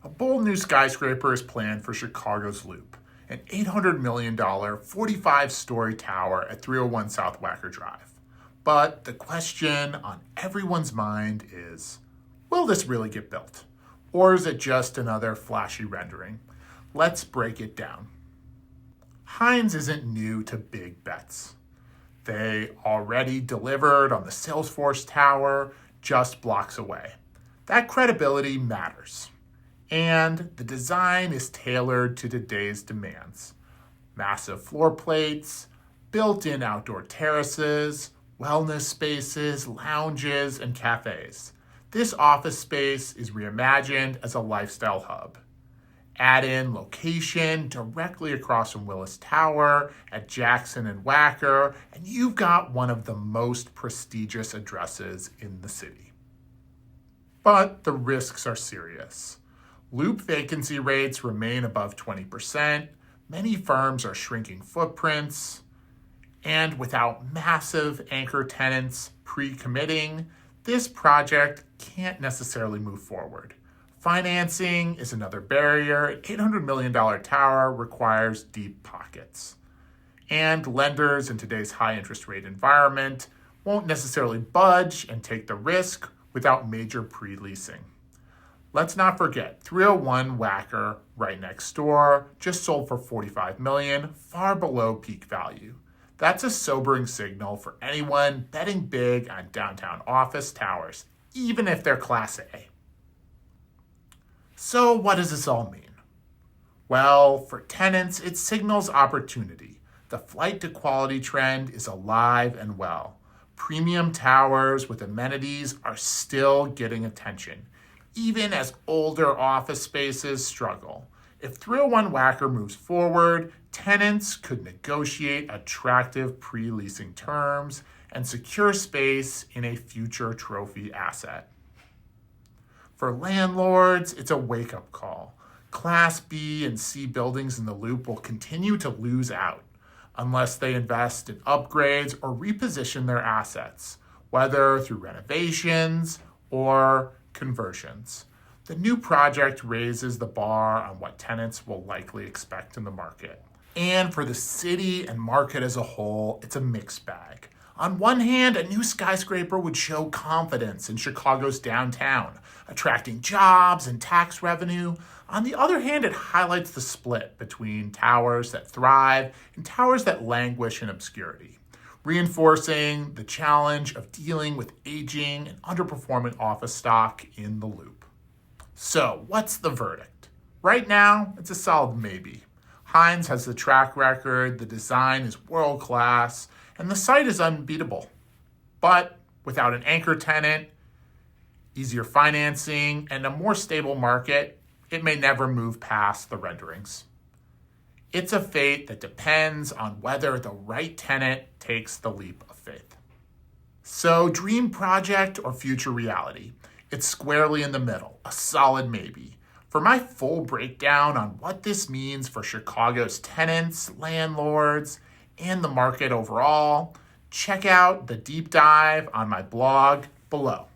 A bold new skyscraper is planned for Chicago's Loop, an $800 million 45-story tower at 301 South Wacker Drive. But the question on everyone's mind is, will this really get built? Or is it just another flashy rendering? Let's break it down. Hines isn't new to big bets. They already delivered on the Salesforce Tower just blocks away. That credibility matters. And the design is tailored to today's demands. Massive floor plates, built-in outdoor terraces, wellness spaces, lounges, and cafes. This office space is reimagined as a lifestyle hub. Add in location directly across from Willis Tower at Jackson and Wacker, and you've got one of the most prestigious addresses in the city. But the risks are serious. Loop vacancy rates remain above 20%. Many firms are shrinking footprints. And without massive anchor tenants pre-committing, this project can't necessarily move forward. Financing is another barrier. An $800 million tower requires deep pockets. And lenders in today's high interest rate environment won't necessarily budge and take the risk without major pre-leasing. Let's not forget, 301 Wacker, right next door, just sold for $45 million, far below peak value. That's a sobering signal for anyone betting big on downtown office towers, even if they're Class A. So what does this all mean? Well, for tenants, it signals opportunity. The flight to quality trend is alive and well. Premium towers with amenities are still getting attention, even as older office spaces struggle. If 301 Wacker moves forward, tenants could negotiate attractive pre-leasing terms and secure space in a future trophy asset. For landlords, it's a wake-up call. Class B and C buildings in the Loop will continue to lose out unless they invest in upgrades or reposition their assets, whether through renovations or conversions. The new project raises the bar on what tenants will likely expect in the market. And for the city and market as a whole, it's a mixed bag. On one hand, a new skyscraper would show confidence in Chicago's downtown, attracting jobs and tax revenue. On the other hand, it highlights the split between towers that thrive and towers that languish in obscurity, reinforcing the challenge of dealing with aging and underperforming office stock in the Loop. So, what's the verdict? Right now, it's a solid maybe. Hines has the track record, the design is world-class, and the site is unbeatable. But without an anchor tenant, easier financing, and a more stable market, it may never move past the renderings. It's a fate that depends on whether the right tenant takes the leap of faith. So, dream project or future reality? It's squarely in the middle, a solid maybe. For my full breakdown on what this means for Chicago's tenants, landlords, and the market overall, check out the deep dive on my blog below.